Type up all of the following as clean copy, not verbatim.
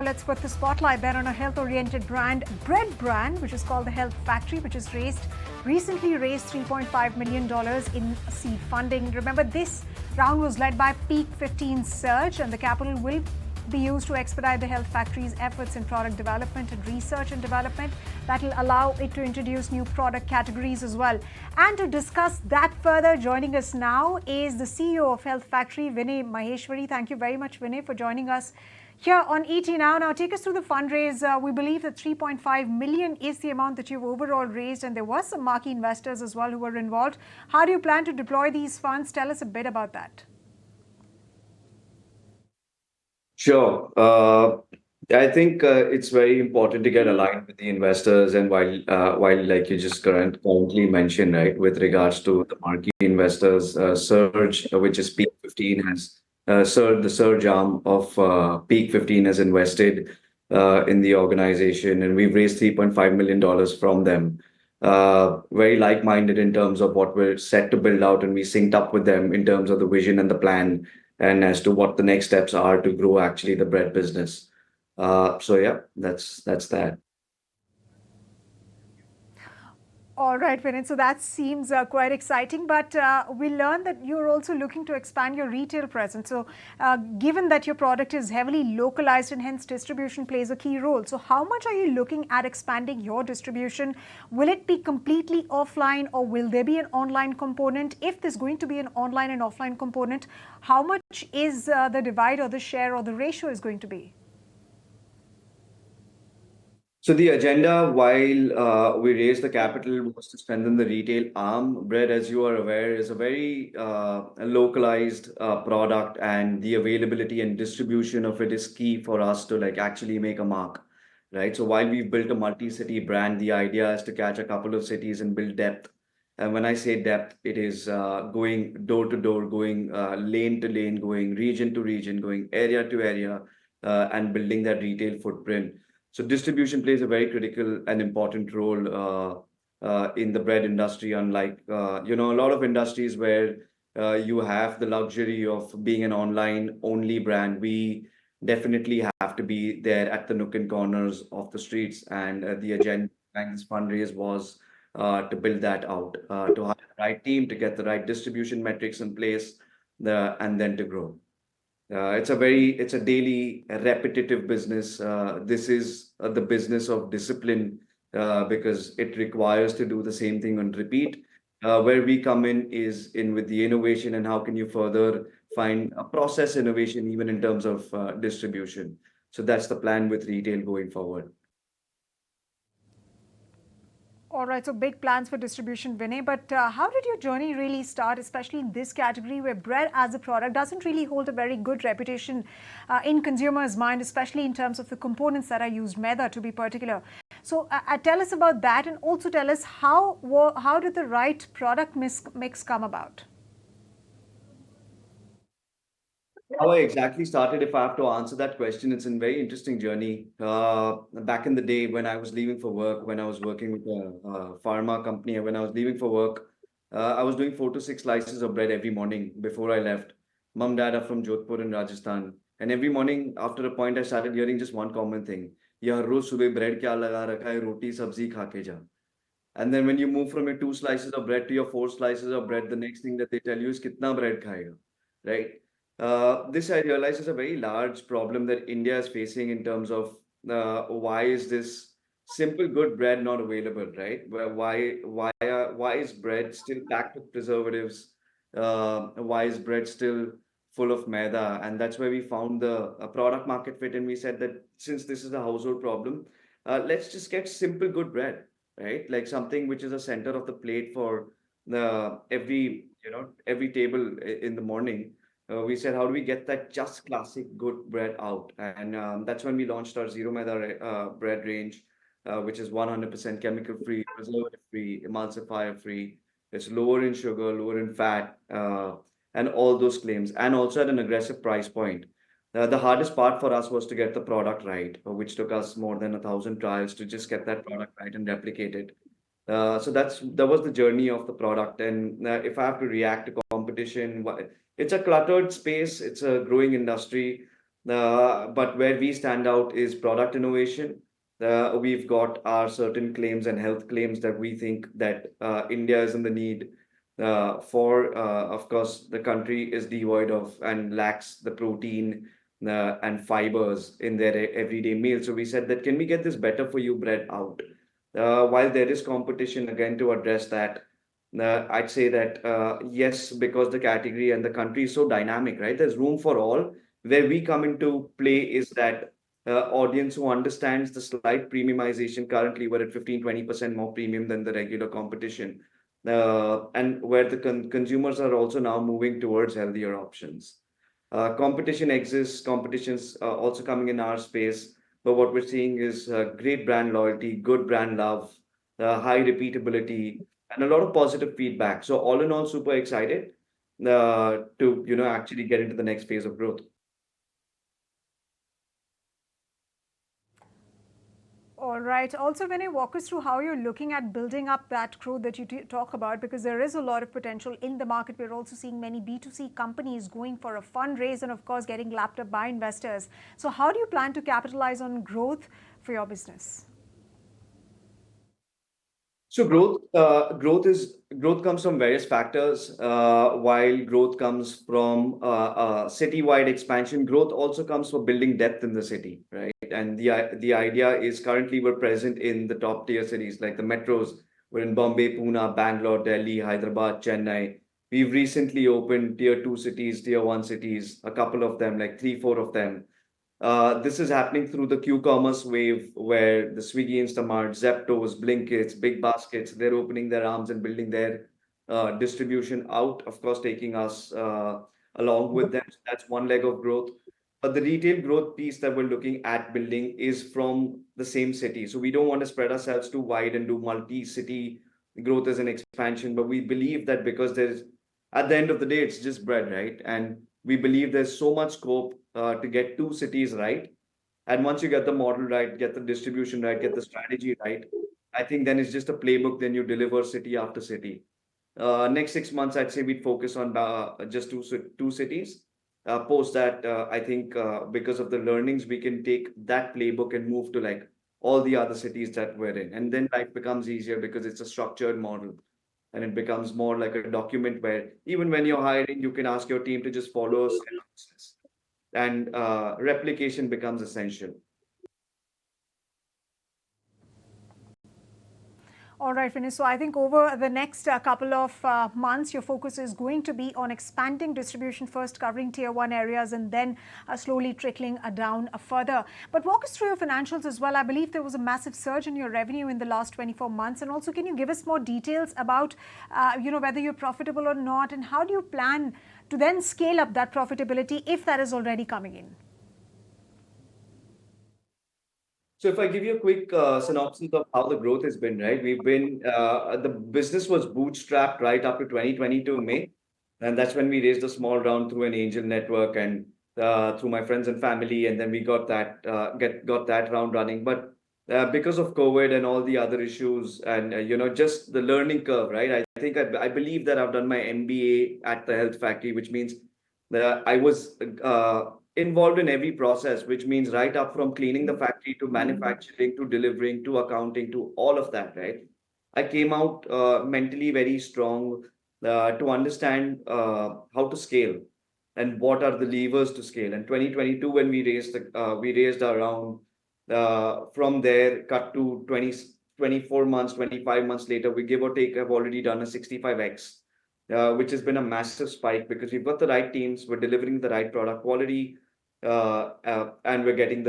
let's put the spotlight then on a health-oriented bread brand, which is called the Health Factory, which has recently raised $3.5 million in seed funding. Remember, this round was led by Peak 15 Surge, and the capital will be used to expedite the Health Factory's efforts in product development and research and development. That will allow it to introduce new product categories as well. And to discuss that further, joining us now is the CEO of Health Factory, Vinay Maheshwari. Thank you very much, Vinay, for joining us here on ET Now. Now, take us through the fundraise. We believe that 3.5 million is the amount that you've overall raised, and there were some marquee investors as well who were involved. How do you plan to deploy these funds? Tell us a bit about that. Sure. I think it's very important to get aligned with the investors, and while like you just currently mentioned, right, with regards to the marquee investors, Surge, which is Peak 15, has the Surge arm of Peak 15 has invested in the organization, and we've raised $3.5 million from them. Very like-minded in terms of what we're set to build out, and we synced up with them in terms of the vision and the plan, and as to what the next steps are to grow actually the bread business. So yeah, that's that. All right, Vinay. So that seems quite exciting, but we learned that you're also looking to expand your retail presence. So given that your product is heavily localized and hence distribution plays a key role, so how much are you looking at expanding your distribution? Will it be completely offline, or will there be an online component? If there's going to be an online and offline component, how much is the divide or the share or the ratio is going to be? So the agenda, while we raised the capital, was to strengthen the retail arm. Bread, as you are aware, is a very localized product, and the availability and distribution of it is key for us to like actually make a mark, right? So while we've built a multi-city brand, the idea is to catch a couple of cities and build depth. And when I say depth, it is going door to door, going lane to lane, going region to region, going area to area, and building that retail footprint. So distribution plays a very critical and important role in the bread industry, unlike a lot of industries where you have the luxury of being an online only brand. We definitely have to be there at the nook and corners of the streets, and the agenda behind this fundraise was to build that out, to hire the right team, to get the right distribution metrics in place, and then to grow. It's a daily repetitive business. This is the business of discipline because it requires to do the same thing on repeat. Where we come in is in with the innovation, and how can you further find a process innovation even in terms of distribution. So that's the plan with retail going forward. All right, so big plans for distribution, Vinay. But how did your journey really start, especially in this category where bread as a product doesn't really hold a very good reputation in consumers' mind, especially in terms of the components that are used, maida to be particular. So tell us about that, and also tell us how did the right product mix come about? How I exactly started, if I have to answer that question, it's a very interesting journey. Back in the day when I was leaving for work, when I was working with a pharma company, and when I was leaving for work, I was doing 4 to 6 slices of bread every morning before I left. Mom, dad are from Jodhpur in Rajasthan. And every morning, after a point, I started hearing just one common thing. यार रोज सुबह bread क्या लगा रखा है, roti sabzi खा के जा. And then when you move from your 2 slices of bread to your 4 slices of bread, the next thing that they tell you is kitna bread khayega, right? This I realize is a very large problem that India is facing in terms of why is this simple good bread not available, right? Why is bread still packed with preservatives? Why is bread still full of maida? And that's where we found the product market fit, and we said that since this is a household problem, let's just get simple good bread, right? Like something which is a center of the plate for every table in the morning. We said, how do we get that just classic good bread out? And that's when we launched our Zero Maida bread range, which is 100% chemical free, preservative free, emulsifier free. It's lower in sugar, lower in fat, and all those claims, and also at an aggressive price point. The hardest part for us was to get the product right, which took us more than 1,000 trials to just get that product right and replicate it. So that was the journey of the product. And if I have to react to competition, it's a cluttered space. It's a growing industry. But where we stand out is product innovation. We've got our certain claims and health claims that we think that India is in the need for. Of course, the country is devoid of and lacks the protein and fibers in their everyday meal. So we said that can we get this better for you bread out? While there is competition again to address that, I'd say that yes, because the category and the country is so dynamic, right? There's room for all. Where we come into play is that audience who understands the slight premiumization. Currently, we're at 15-20% more premium than the regular competition. And where the consumers are also now moving towards healthier options. Competition exists, competition's also coming in our space, but what we're seeing is great brand loyalty, good brand love, high repeatability, and a lot of positive feedback. So all in all, super excited to actually get into the next phase of growth. All right. Also, Vinay, walk us through how you're looking at building up that growth that you talk about, because there is a lot of potential in the market. We're also seeing many B2C companies going for a fundraise and, of course, getting lapped up by investors. So, how do you plan to capitalize on growth for your business? So growth comes from various factors. While growth comes from citywide expansion, growth also comes from building depth in the city, right? And the idea is currently we're present in the top tier cities like the metros. We're in Bombay, Pune, Bangalore, Delhi, Hyderabad, Chennai. We've recently opened tier two cities, tier one cities, a couple of them, like three, four of them. This is happening through the Q-commerce wave where the Swiggy, Instamart, Zeptos, Blinkits, Big Baskets, they're opening their arms and building their distribution out, of course, taking us along with them. So that's one leg of growth. But the retail growth piece that we're looking at building is from the same city. So we don't want to spread ourselves too wide and do multi-city growth as an expansion. But we believe that because there's, at the end of the day, it's just bread, right? And we believe there's so much scope to get two cities right. And once you get the model right, get the distribution right, get the strategy right, I think then it's just a playbook. Then you deliver city after city. Next 6 months, I'd say we'd focus on just two cities. Post that, I think because of the learnings, we can take that playbook and move to like all the other cities that we're in. And then life becomes easier because it's a structured model and it becomes more like a document where even when you're hiring, you can ask your team to just follow a set process and replication becomes essential. All right, Vinay. So I think over the next couple of months, your focus is going to be on expanding distribution first, covering tier one areas, and then slowly trickling down further. But walk us through your financials as well. I believe there was a massive surge in your revenue in the last 24 months. And also, can you give us more details about, whether you're profitable or not, and how do you plan to then scale up that profitability if that is already coming in? So if I give you a quick synopsis of how the growth has been, right? The business was bootstrapped right up to 2022 May. And that's when we raised a small round through an angel network and through my friends and family. And then we got got that round running. But because of COVID and all the other issues and, just the learning curve, right? I believe that I've done my MBA at the Health Factory, which means that I was involved in every process, which means right up from cleaning the factory to manufacturing to delivering to accounting to all of that, right? I came out mentally very strong to understand how to scale and what are the levers to scale. And 2022, when we raised our round, from there, cut to 24 months, 25 months later, we give or take have already done a 65x, which has been a massive spike because we've got the right teams, we're delivering the right product quality, and we're getting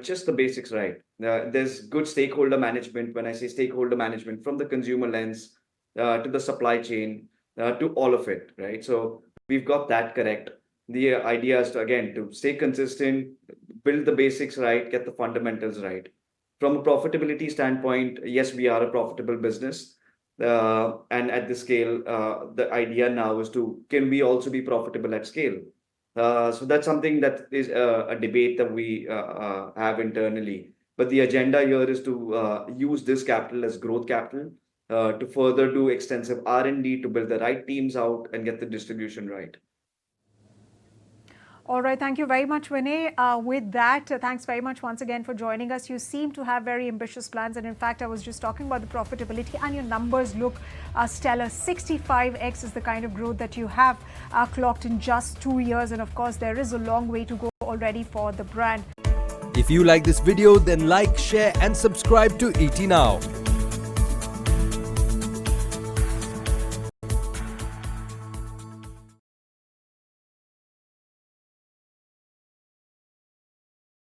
just the basics right. There's good stakeholder management. When I say stakeholder management, from the consumer lens to the supply chain to all of it, right? So we've got that correct. The idea is to, again, to stay consistent, build the basics right, get the fundamentals right. From a profitability standpoint, yes, we are a profitable business. And at the scale, the idea now is to, can we also be profitable at scale? So that's something that is a debate that we have internally. But the agenda here is to use this capital as growth capital to further do extensive R&D to build the right teams out and get the distribution right. All right, thank you very much, Vinay. With that, thanks very much once again for joining us. You seem to have very ambitious plans, and in fact, I was just talking about the profitability, and your numbers look stellar. 65x is the kind of growth that you have clocked in just 2 years, and of course, there is a long way to go already for the brand. If you like this video, then like, share and subscribe to ET Now.